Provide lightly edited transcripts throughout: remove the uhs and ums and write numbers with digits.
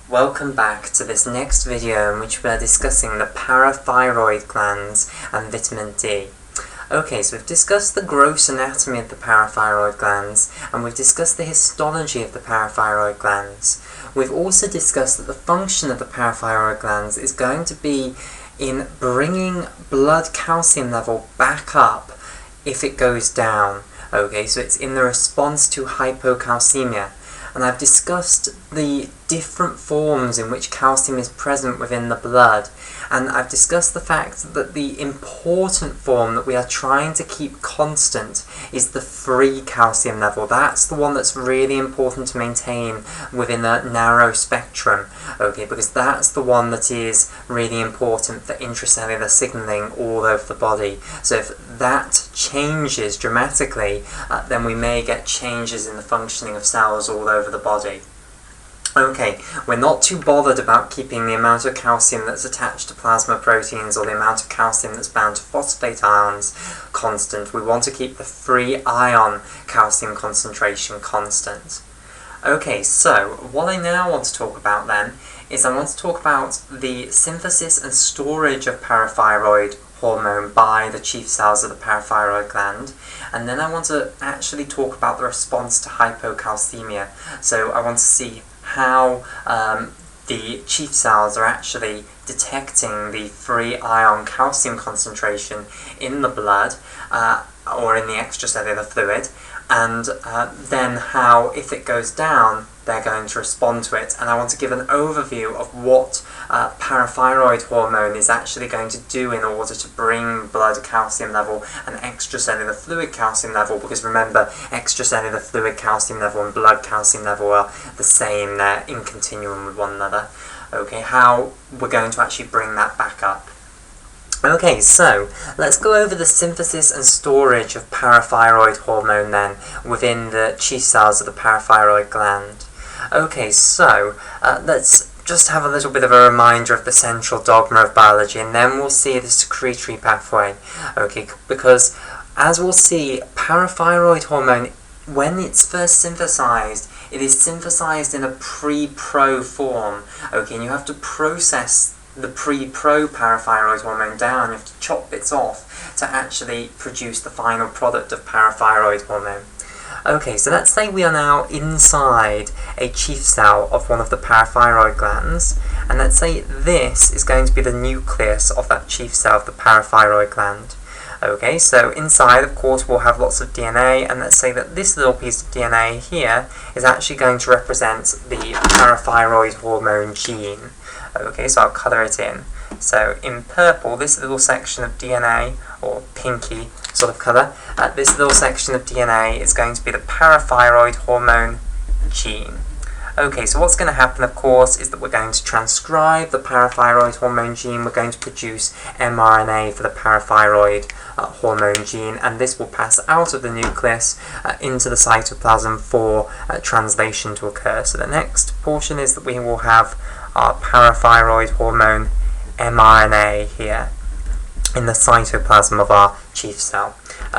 Welcome back to this next video in which we are discussing the parathyroid glands and vitamin D. Okay, so we've discussed the gross anatomy of the parathyroid glands, and we've discussed the histology of the parathyroid glands. We've also discussed that the function of the parathyroid glands is going to be in bringing blood calcium level back up if it goes down. Okay, so it's in the response to hypocalcemia. And I've discussed the different forms in which calcium is present within the blood, and I've discussed the fact that the important form that we are trying to keep constant is the free calcium level. That's the one that's really important to maintain within a narrow spectrum, okay, because that's the one that is really important for intracellular signaling all over the body. So if that changes dramatically, then we may get changes in the functioning of cells all over the body. Okay, we're not too bothered about keeping the amount of calcium that's attached to plasma proteins or the amount of calcium that's bound to phosphate ions constant. We want to keep the free ion calcium concentration constant. Okay, so what I now want to talk about then is I want to talk about the synthesis and storage of parathyroid hormone by the chief cells of the parathyroid gland, and then I want to actually talk about the response to hypocalcemia. So I want to see how the chief cells are actually detecting the free ion calcium concentration in the blood or in the extracellular fluid, and then how, if it goes down, they're going to respond to it. And I want to give an overview of what parathyroid hormone is actually going to do in order to bring blood calcium level and extracellular fluid calcium level, because remember, extracellular fluid calcium level and blood calcium level are the same, they're in continuum with one another. Okay, how we're going to actually bring that back up. Okay, so let's go over the synthesis and storage of parathyroid hormone then within the chief cells of the parathyroid gland. Okay, so let's just have a little bit of a reminder of the central dogma of biology, and then we'll see the secretory pathway. Okay, because as we'll see, parathyroid hormone, when it's first synthesized, it is synthesized in a pre-pro form. Okay, and you have to process the pre-pro parathyroid hormone down. You have to chop bits off to actually produce the final product of parathyroid hormone. Okay, so let's say we are now inside a chief cell of one of the parathyroid glands, and let's say this is going to be the nucleus of that chief cell of the parathyroid gland. Okay, so inside, of course, we'll have lots of DNA, and let's say that this little piece of DNA here is actually going to represent the parathyroid hormone gene. Okay, so I'll colour it in. So in purple, this little section of DNA, or pinky sort of colour, this little section of DNA is going to be the parathyroid hormone gene. Okay, so what's going to happen, of course, is that we're going to transcribe the parathyroid hormone gene. We're going to produce mRNA for the parathyroid hormone gene, and this will pass out of the nucleus into the cytoplasm for translation to occur. So the next portion is that we will have our parathyroid hormone mRNA here in the cytoplasm of our chief cell.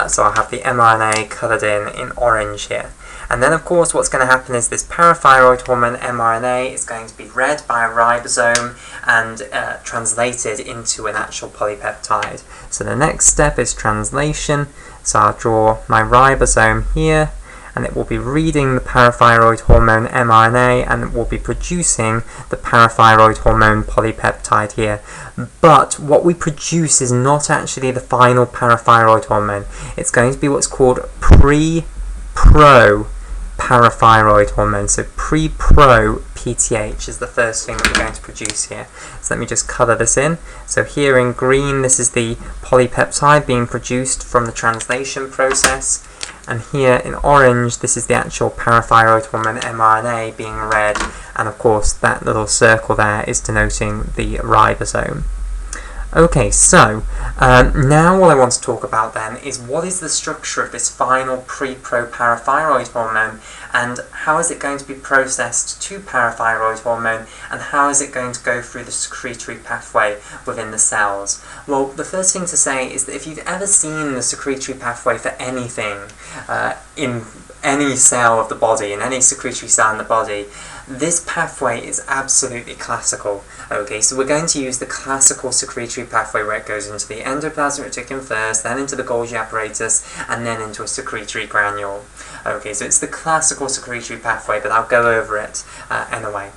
So I'll have the mRNA coloured in orange here. And then, of course, what's going to happen is this parathyroid hormone mRNA is going to be read by a ribosome and translated into an actual polypeptide. So the next step is translation. So I'll draw my ribosome here, and it will be reading the parathyroid hormone mRNA, and it will be producing the parathyroid hormone polypeptide here. But what we produce is not actually the final parathyroid hormone. It's going to be what's called pre-pro parathyroid hormone. So pre-pro PTH is the first thing that we're going to produce here. So let me just colour this in. So here in green, this is the polypeptide being produced from the translation process. And here in orange, this is the actual parathyroid hormone mRNA being read, and of course that little circle there is denoting the ribosome. Okay, so now what I want to talk about then is what is the structure of this final pre-pro parathyroid hormone, and how is it going to be processed to parathyroid hormone, and how is it going to go through the secretory pathway within the cells? Well, the first thing to say is that if you've ever seen the secretory pathway for anything in any cell of the body, in any secretory cell in the body, This pathway is absolutely classical. Okay, so we're going to use the classical secretory pathway where it goes into the endoplasmic reticulum first, then into the Golgi apparatus, and then into a secretory granule. Okay, so it's the classical secretory pathway, but I'll go over it anyway.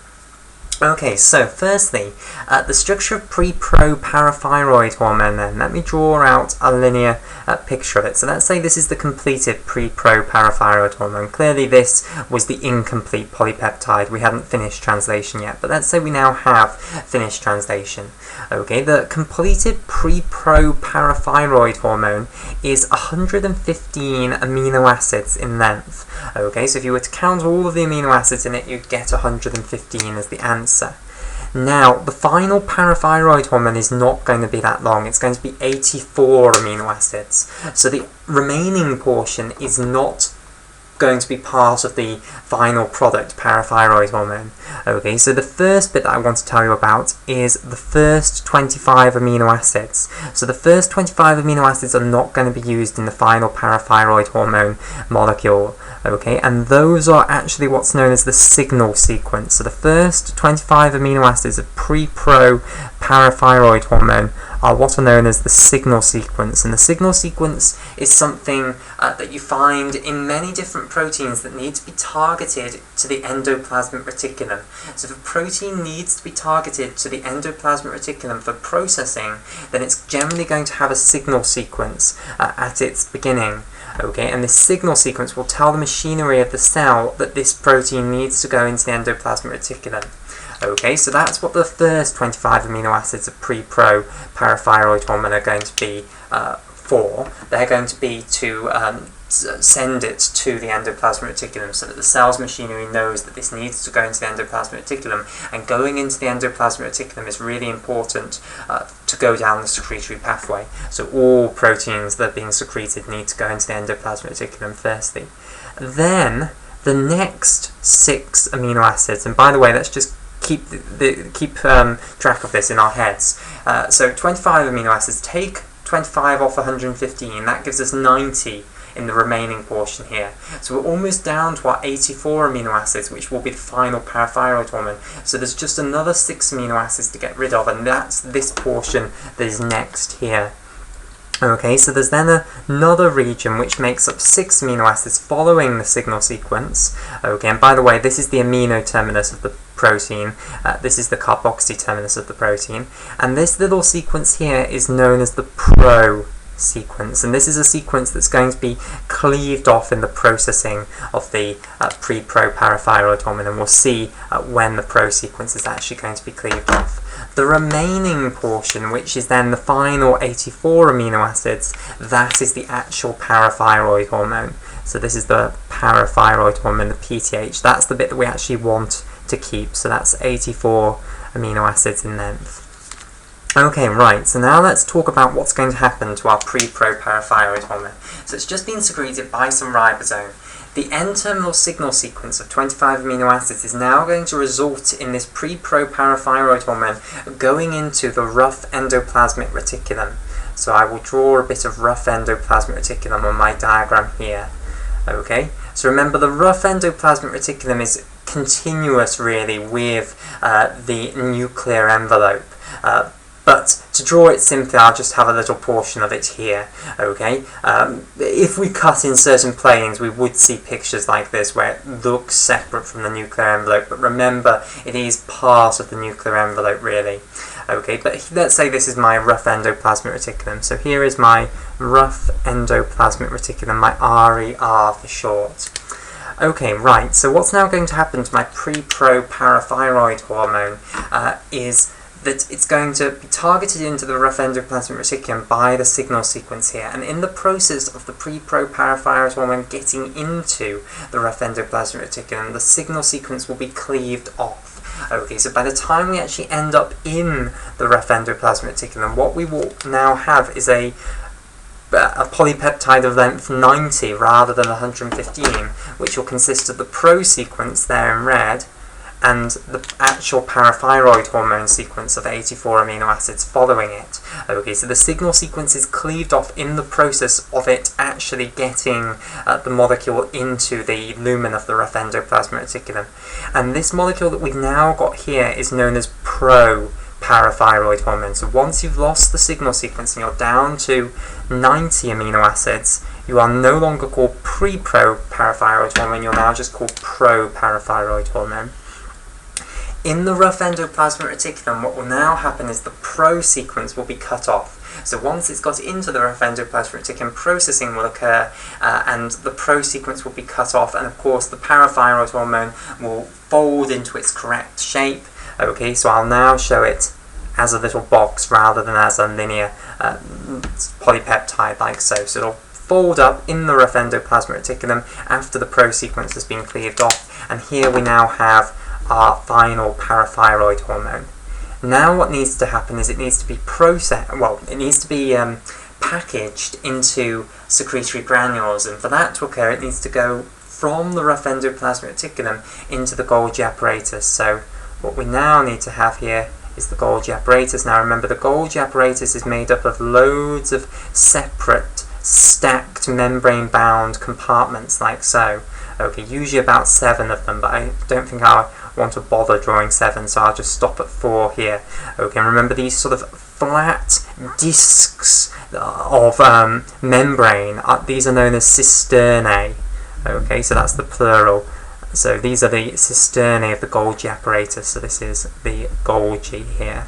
Okay, so firstly, the structure of pre-pro parathyroid hormone then. Let me draw out a linear picture of it. So let's say this is the completed pre-pro parathyroid hormone. Clearly this was the incomplete polypeptide. We hadn't finished translation yet, but let's say we now have finished translation. Okay, the completed pre-pro parathyroid hormone is 115 amino acids in length. Okay, so if you were to count all of the amino acids in it, you'd get 115 as the answer. Now, the final parathyroid hormone is not going to be that long. It's going to be 84 amino acids. So the remaining portion is not going to be part of the final product, parathyroid hormone. Okay, so the first bit that I want to tell you about is the first 25 amino acids. So the first 25 amino acids are not going to be used in the final parathyroid hormone molecule. Okay, and those are actually what's known as the signal sequence. So the first 25 amino acids of pre-pro parathyroid hormone are what are known as the signal sequence. And the signal sequence is something that you find in many different proteins that need to be targeted to the endoplasmic reticulum. So if a protein needs to be targeted to the endoplasmic reticulum for processing, then it's generally going to have a signal sequence at its beginning. Okay, and this signal sequence will tell the machinery of the cell that this protein needs to go into the endoplasmic reticulum. Okay, so that's what the first 25 amino acids of pre-pro parathyroid hormone are going to be for. They're going to be to send it to the endoplasmic reticulum so that the cell's machinery knows that this needs to go into the endoplasmic reticulum, and going into the endoplasmic reticulum is really important to go down the secretory pathway. So all proteins that are being secreted need to go into the endoplasmic reticulum firstly. Then the next 6 amino acids, and by the way, let's just keep track of this in our heads. So 25 amino acids, take 25 off 115, that gives us 90 in the remaining portion here. So we're almost down to our 84 amino acids, which will be the final parathyroid hormone. So there's just another 6 amino acids to get rid of, and that's this portion that is next here. Okay, so there's then another region which makes up 6 amino acids following the signal sequence. Okay, and by the way, this is the amino terminus of the protein. This is the carboxy terminus of the protein. And this little sequence here is known as the pro sequence, and this is a sequence that's going to be cleaved off in the processing of the pre-pro parathyroid hormone, and we'll see when the pro sequence is actually going to be cleaved off. The remaining portion, which is then the final 84 amino acids, that is the actual parathyroid hormone. So this is the parathyroid hormone, the PTH. That's the bit that we actually want to keep. So that's 84 amino acids in length. Okay, right, so now let's talk about what's going to happen to our pre-pro parathyroid hormone. So it's just been secreted by some ribosome. The N-terminal signal sequence of 25 amino acids is now going to result in this pre-pro parathyroid hormone going into the rough endoplasmic reticulum. So I will draw a bit of rough endoplasmic reticulum on my diagram here. Okay, so remember the rough endoplasmic reticulum is continuous really with the nuclear envelope. But to draw it simply, I'll just have a little portion of it here, okay? If we cut in certain planes, we would see pictures like this where it looks separate from the nuclear envelope, but remember, it is part of the nuclear envelope, really. Okay, but let's say this is my rough endoplasmic reticulum. So here is my rough endoplasmic reticulum, my RER for short. Okay, right, so what's now going to happen to my pre-pro parathyroid hormone is that it's going to be targeted into the rough endoplasmic reticulum by the signal sequence here, and in the process of the pre-pro parathyroid hormone getting into the rough endoplasmic reticulum, the signal sequence will be cleaved off. Okay, so by the time we actually end up in the rough endoplasmic reticulum, what we will now have is a polypeptide of length 90 rather than 115, which will consist of the pro sequence there in red, and the actual parathyroid hormone sequence of 84 amino acids following it. Okay, so the signal sequence is cleaved off in the process of it actually getting the molecule into the lumen of the rough endoplasmic reticulum. And this molecule that we've now got here is known as pro-parathyroid hormone. So once you've lost the signal sequence and you're down to 90 amino acids, you are no longer called pre-pro-parathyroid hormone, you're now just called pro-parathyroid hormone. In the rough endoplasmic reticulum, what will now happen is the pro sequence will be cut off. So once it's got into the rough endoplasmic reticulum, processing will occur, and the pro sequence will be cut off, and of course the parathyroid hormone will fold into its correct shape. Okay, so I'll now show it as a little box rather than as a linear polypeptide like so. So it'll fold up in the rough endoplasmic reticulum after the pro sequence has been cleaved off, and here we now have our final parathyroid hormone. Now what needs to happen is it needs to be packaged into secretory granules, and for that to occur it needs to go from the rough endoplasmic reticulum into the Golgi apparatus. So what we now need to have here is the Golgi apparatus. Now remember, the Golgi apparatus is made up of loads of separate stacked membrane-bound compartments like so. Okay, usually about 7 of them, but I don't think I want to bother drawing 7, so I'll just stop at 4 here. Okay, and remember these sort of flat discs of membrane, these are known as cisternae. Okay, so that's the plural. So these are the cisternae of the Golgi apparatus, so this is the Golgi here.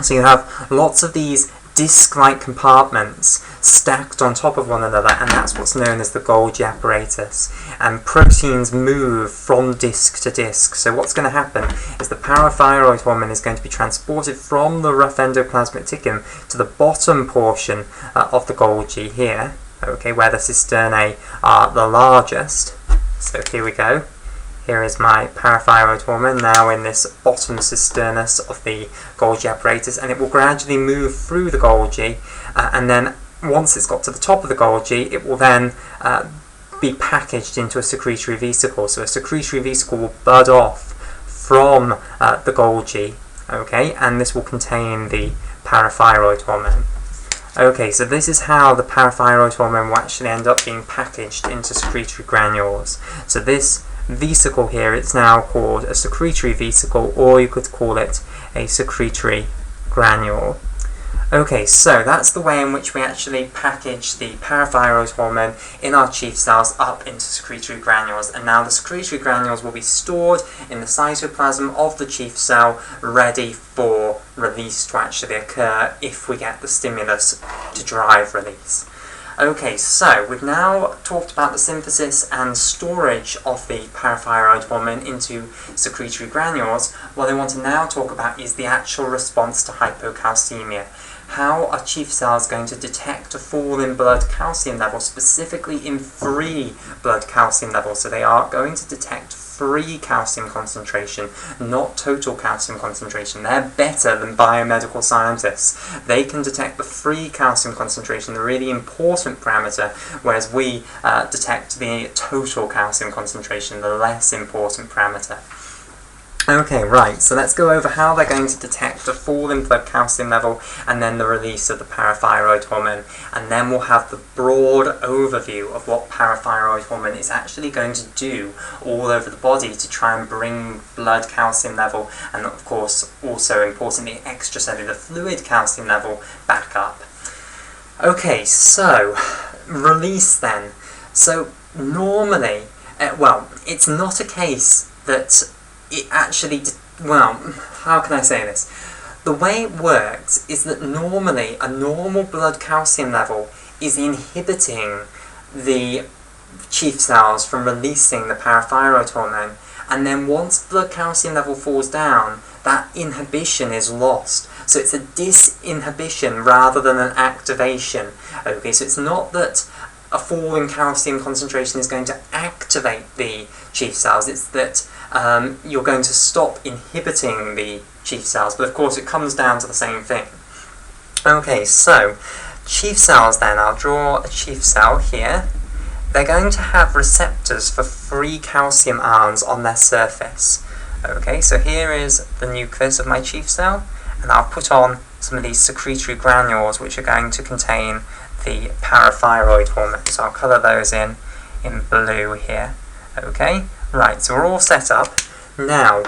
So you have lots of these disc-like compartments stacked on top of one another, and that's what's known as the Golgi apparatus. And proteins move from disc to disc. So what's going to happen is the parathyroid hormone is going to be transported from the rough endoplasmic reticulum to the bottom portion of the Golgi here, okay, where the cisternae are the largest. So here we go. Here is my parathyroid hormone now in this bottom cisternus of the Golgi apparatus, and it will gradually move through the Golgi, and then once it's got to the top of the Golgi, it will then be packaged into a secretory vesicle. So a secretory vesicle will bud off from the Golgi, okay, and this will contain the parathyroid hormone. Okay, so this is how the parathyroid hormone will actually end up being packaged into secretory granules. So this vesicle here, it's now called a secretory vesicle, or you could call it a secretory granule. Okay, so that's the way in which we actually package the parathyroid hormone in our chief cells up into secretory granules, and now the secretory granules will be stored in the cytoplasm of the chief cell, ready for release to actually occur if we get the stimulus to drive release. Okay, so we've now talked about the synthesis and storage of the parathyroid hormone into secretory granules. What I want to now talk about is the actual response to hypocalcemia. How are chief cells going to detect a fall in blood calcium levels, specifically in free blood calcium levels? So they are going to detect free calcium concentration, not total calcium concentration. They're better than biomedical scientists. They can detect the free calcium concentration, the really important parameter, whereas we detect the total calcium concentration, the less important parameter. Okay, right, so let's go over how they're going to detect a fall in blood calcium level and then the release of the parathyroid hormone, and then we'll have the broad overview of what parathyroid hormone is actually going to do all over the body to try and bring blood calcium level and, of course, also importantly, extracellular fluid calcium level back up. Okay, so release then. So normally, well, it's not a case that it actually, well, how can I say this? The way it works is that normally a normal blood calcium level is inhibiting the chief cells from releasing the parathyroid hormone, and then once blood calcium level falls down, that inhibition is lost. So it's a disinhibition rather than an activation. Okay, so it's not that a fall in calcium concentration is going to activate the chief cells, it's that you're going to stop inhibiting the chief cells, but of course it comes down to the same thing. Okay, so chief cells then, I'll draw a chief cell here. They're going to have receptors for free calcium ions on their surface. Okay, so here is the nucleus of my chief cell, and I'll put on some of these secretory granules which are going to contain the parathyroid hormone. So I'll colour those in blue here. Okay, right, so we're all set up. Now,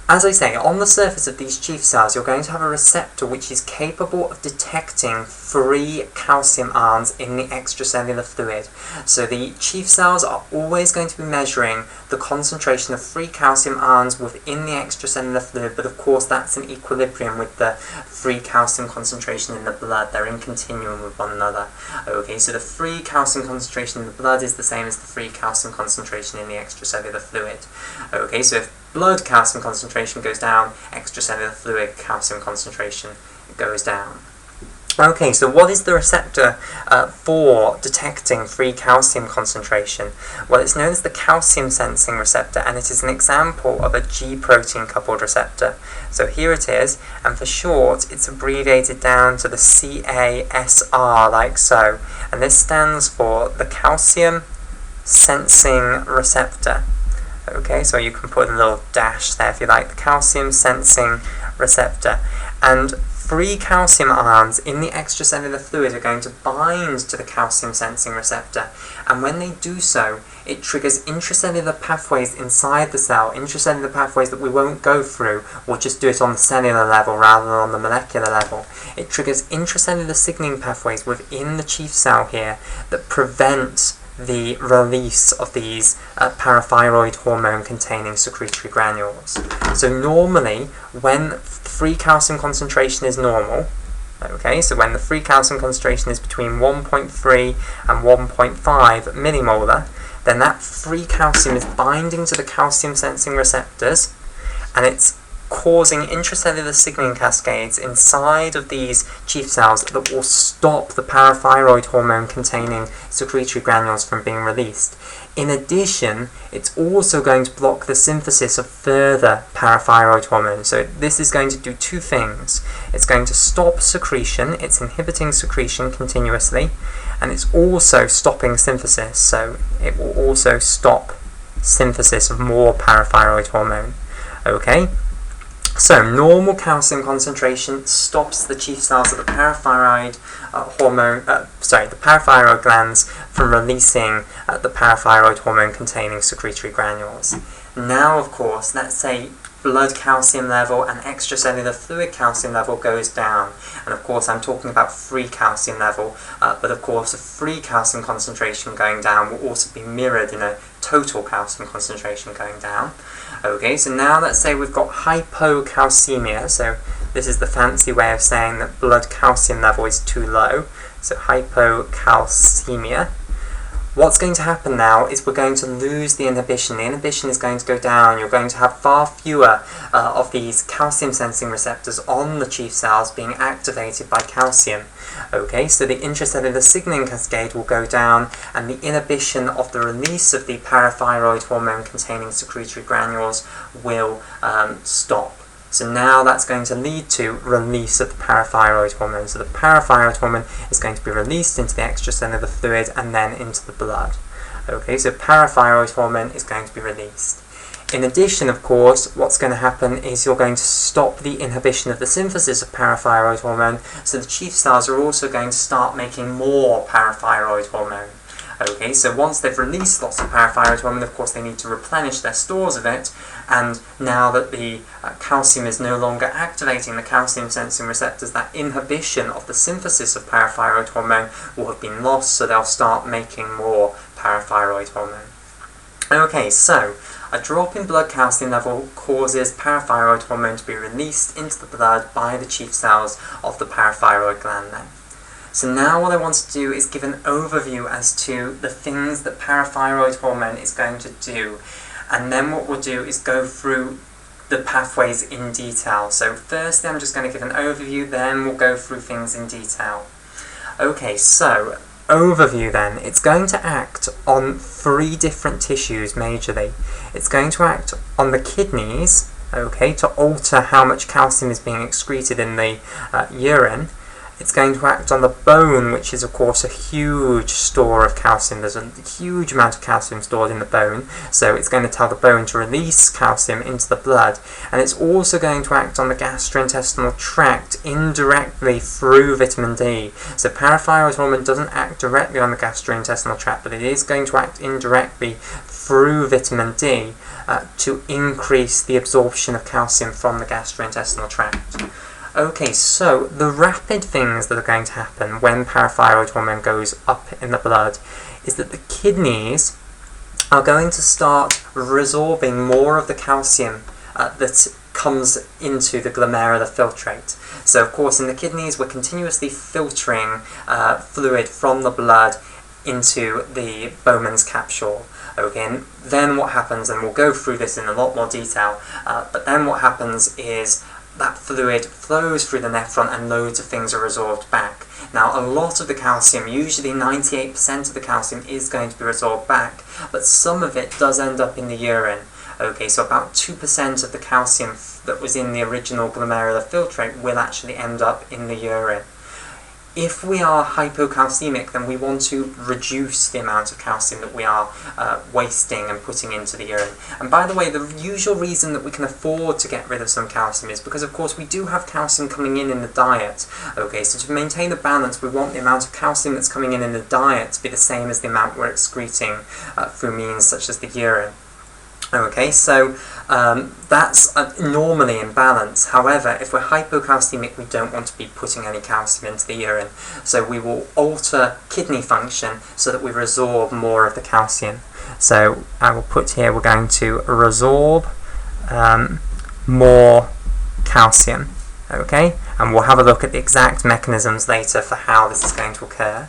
as I say, on the surface of these chief cells, you're going to have a receptor which is capable of detecting free calcium ions in the extracellular fluid. So the chief cells are always going to be measuring the concentration of free calcium ions within the extracellular fluid, but of course that's in equilibrium with the free calcium concentration in the blood. They're in continuum with one another. Okay, so the free calcium concentration in the blood is the same as the free calcium concentration in the extracellular fluid. Okay, so if blood calcium concentration goes down, extracellular fluid calcium concentration goes down. Okay, so what is the receptor for detecting free calcium concentration? Well, it's known as the calcium sensing receptor, and it is an example of a G protein coupled receptor. So here it is, and for short, it's abbreviated down to the CASR, like so. And this stands for the calcium sensing receptor. Okay, so you can put a little dash there if you like, the calcium sensing receptor. And free calcium ions in the extracellular fluid are going to bind to the calcium sensing receptor, and when they do so, it triggers intracellular pathways inside the cell, intracellular pathways that we won't go through. We'll just do it on the cellular level rather than on the molecular level. It triggers intracellular signaling pathways within the chief cell here that prevent the release of these parathyroid hormone containing secretory granules. So normally, when free calcium concentration is normal, okay, so when the free calcium concentration is between 1.3 and 1.5 millimolar, then that free calcium is binding to the calcium sensing receptors, and it's causing intracellular signaling cascades inside of these chief cells that will stop the parathyroid hormone containing secretory granules from being released. In addition, it's also going to block the synthesis of further parathyroid hormone. So this is going to do two things. It's going to stop secretion, it's inhibiting secretion continuously, and it's also stopping synthesis, so it will also stop synthesis of more parathyroid hormone. Okay? So normal calcium concentration stops the chief cells of the parathyroid the parathyroid glands from releasing the parathyroid hormone containing secretory granules. Now, of course, let's say blood calcium level and extracellular fluid calcium level goes down, and of course I'm talking about free calcium level, but of course a free calcium concentration going down will also be mirrored in a total calcium concentration going down. Okay, so now let's say we've got hypocalcemia, so this is the fancy way of saying that blood calcium level is too low, so hypocalcemia. What's going to happen now is we're going to lose the inhibition. The inhibition is going to go down. You're going to have far fewer of these calcium sensing receptors on the chief cells being activated by calcium. Okay, so the intracellular signaling cascade will go down, and the inhibition of the release of the parathyroid hormone containing secretory granules will stop. So now that's going to lead to release of the parathyroid hormone. So the parathyroid hormone is going to be released into the extracellular fluid and then into the blood. Okay, so parathyroid hormone is going to be released. In addition, of course, what's going to happen is you're going to stop the inhibition of the synthesis of parathyroid hormone, so the chief cells are also going to start making more parathyroid hormone. Okay, so once they've released lots of parathyroid hormone, of course they need to replenish their stores of it, and now that the calcium is no longer activating the calcium sensing receptors, that inhibition of the synthesis of parathyroid hormone will have been lost, so they'll start making more parathyroid hormone. Okay, so a drop in blood calcium level causes parathyroid hormone to be released into the blood by the chief cells of the parathyroid gland then. So now what I want to do is give an overview as to the things that parathyroid hormone is going to do. And then what we'll do is go through the pathways in detail. So firstly I'm just going to give an overview, then we'll go through things in detail. Okay, so overview then. It's going to act on 3 different tissues majorly. It's going to act on the kidneys, okay, to alter how much calcium is being excreted in the urine. It's going to act on the bone, which is of course a huge store of calcium. There's a huge amount of calcium stored in the bone, so it's going to tell the bone to release calcium into the blood. And it's also going to act on the gastrointestinal tract indirectly through vitamin D. So parathyroid hormone doesn't act directly on the gastrointestinal tract, but it is going to act indirectly through vitamin D to increase the absorption of calcium from the gastrointestinal tract. Okay, so the rapid things that are going to happen when parathyroid hormone goes up in the blood is that the kidneys are going to start resorbing more of the calcium that comes into the glomerular filtrate. So of course in the kidneys we're continuously filtering fluid from the blood into the Bowman's capsule. Okay, and then what happens, and we'll go through this in a lot more detail, but then what happens is that fluid flows through the nephron and loads of things are resorbed back. Now a lot of the calcium, usually 98% of the calcium, is going to be resorbed back, but some of it does end up in the urine. Okay, so about 2% of the calcium that was in the original glomerular filtrate will actually end up in the urine. If we are hypocalcemic, then we want to reduce the amount of calcium that we are wasting and putting into the urine. And by the way, the usual reason that we can afford to get rid of some calcium is because, of course, we do have calcium coming in the diet. Okay, so to maintain the balance, we want the amount of calcium that's coming in the diet to be the same as the amount we're excreting through means such as the urine. Okay, so that's normally in balance. However, if we're hypocalcemic, we don't want to be putting any calcium into the urine. So we will alter kidney function so that we resorb more of the calcium. So I will put here, we're going to resorb more calcium. Okay, and we'll have a look at the exact mechanisms later for how this is going to occur.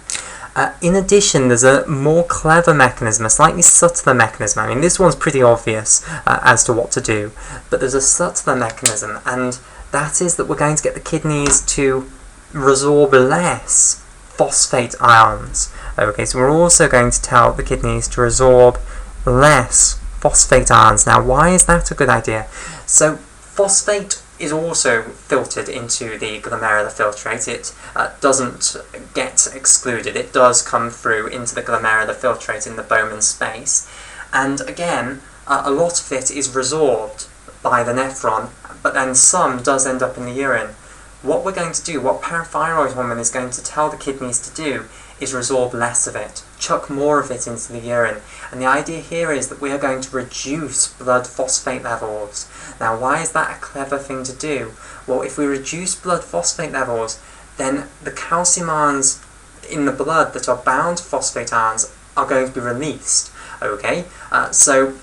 In addition, there's a more clever mechanism, a slightly subtler mechanism. I mean, this one's pretty obvious as to what to do, but there's a subtler mechanism, and that is that we're going to get the kidneys to resorb less phosphate ions. Okay, so we're also going to tell the kidneys to resorb less phosphate ions. Now, why is that a good idea? So, phosphate is also filtered into the glomerular filtrate. It doesn't get excluded. It does come through into the glomerular filtrate in the Bowman space. And again, a lot of it is resorbed by the nephron, but then some does end up in the urine. What we're going to do, what parathyroid hormone is going to tell the kidneys to do, is resorb less of it, chuck more of it into the urine. And the idea here is that we are going to reduce blood phosphate levels. Now, why is that a clever thing to do? Well, if we reduce blood phosphate levels, then the calcium ions in the blood that are bound to phosphate ions are going to be released. Okay, so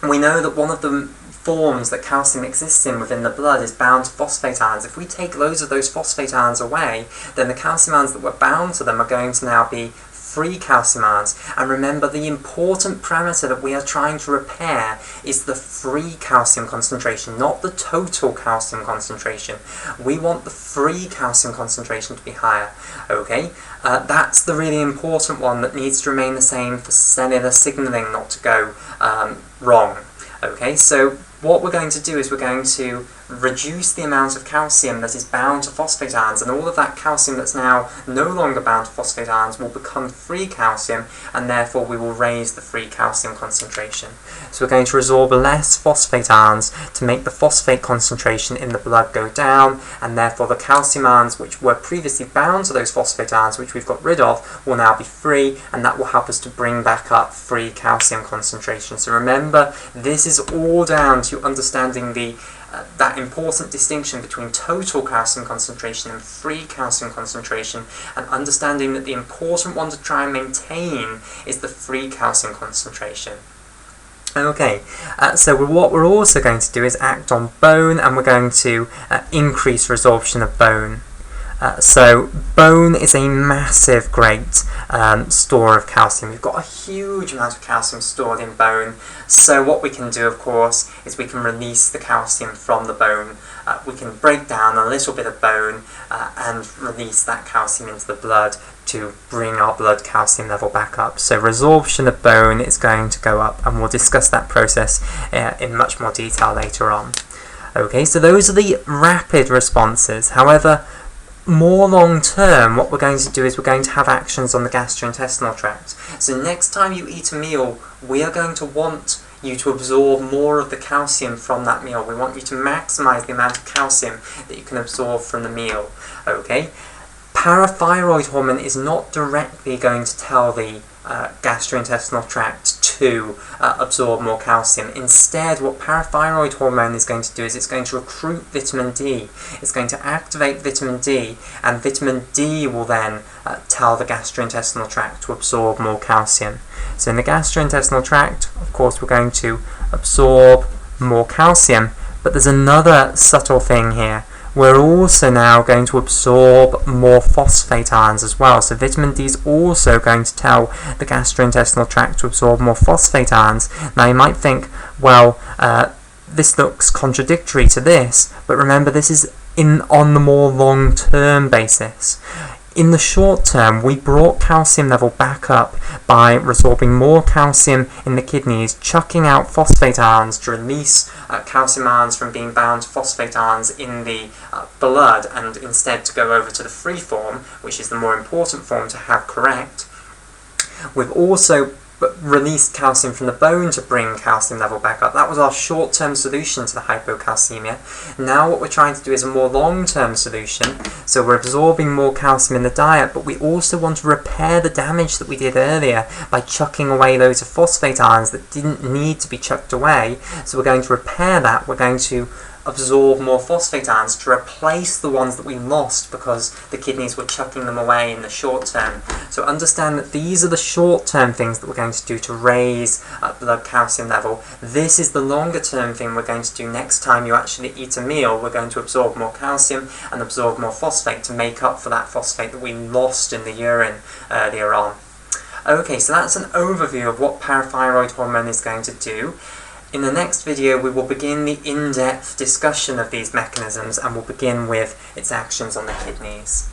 we know that one of the forms that calcium exists in within the blood is bound to phosphate ions. If we take loads of those phosphate ions away, then the calcium ions that were bound to them are going to now be free calcium ions. And remember, the important parameter that we are trying to repair is the free calcium concentration, not the total calcium concentration. We want the free calcium concentration to be higher. Okay, that's the really important one that needs to remain the same for cellular signaling not to go wrong. Okay, so what we're going to do is we're going to reduce the amount of calcium that is bound to phosphate ions, and all of that calcium that's now no longer bound to phosphate ions will become free calcium, and therefore we will raise the free calcium concentration. So we're going to resorb less phosphate ions to make the phosphate concentration in the blood go down, and therefore the calcium ions which were previously bound to those phosphate ions, which we've got rid of, will now be free, and that will help us to bring back up free calcium concentration. So remember, this is all down to understanding the that important distinction between total calcium concentration and free calcium concentration, and understanding that the important one to try and maintain is the free calcium concentration. Okay, so what we're also going to do is act on bone, and we're going to increase resorption of bone. So bone is a massive, great store of calcium. We've got a huge amount of calcium stored in bone. So what we can do, of course, is we can release the calcium from the bone. We can break down a little bit of bone and release that calcium into the blood to bring our blood calcium level back up. So resorption of bone is going to go up, and we'll discuss that process in much more detail later on. Okay, so those are the rapid responses. However, more long term, what we're going to do is we're going to have actions on the gastrointestinal tract. So next time you eat a meal, we are going to want you to absorb more of the calcium from that meal. We want you to maximize the amount of calcium that you can absorb from the meal. Okay? Parathyroid hormone is not directly going to tell the gastrointestinal tract to absorb more calcium. Instead, what parathyroid hormone is going to do is it's going to recruit vitamin D. It's going to activate vitamin D, and vitamin D will then tell the gastrointestinal tract to absorb more calcium. So in the gastrointestinal tract, of course, we're going to absorb more calcium, but there's another subtle thing here. We're also now going to absorb more phosphate ions as well. So vitamin D is also going to tell the gastrointestinal tract to absorb more phosphate ions. Now you might think, well, this looks contradictory to this, but remember this is on the more long-term basis. In the short term, we brought calcium level back up by resorbing more calcium in the kidneys, chucking out phosphate ions to release calcium ions from being bound to phosphate ions in the blood, and instead to go over to the free form, which is the more important form to have correct. We've also released calcium from the bone to bring calcium level back up. That was our short-term solution to the hypocalcemia. Now what we're trying to do is a more long-term solution. So we're absorbing more calcium in the diet, but we also want to repair the damage that we did earlier by chucking away loads of phosphate ions that didn't need to be chucked away. So we're going to repair that. We're going to absorb more phosphate ions to replace the ones that we lost because the kidneys were chucking them away in the short term. So understand that these are the short term things that we're going to do to raise blood calcium level. This is the longer term thing we're going to do next time you actually eat a meal. We're going to absorb more calcium and absorb more phosphate to make up for that phosphate that we lost in the urine earlier on. Okay, so that's an overview of what parathyroid hormone is going to do. In the next video, we will begin the in-depth discussion of these mechanisms, and we'll begin with its actions on the kidneys.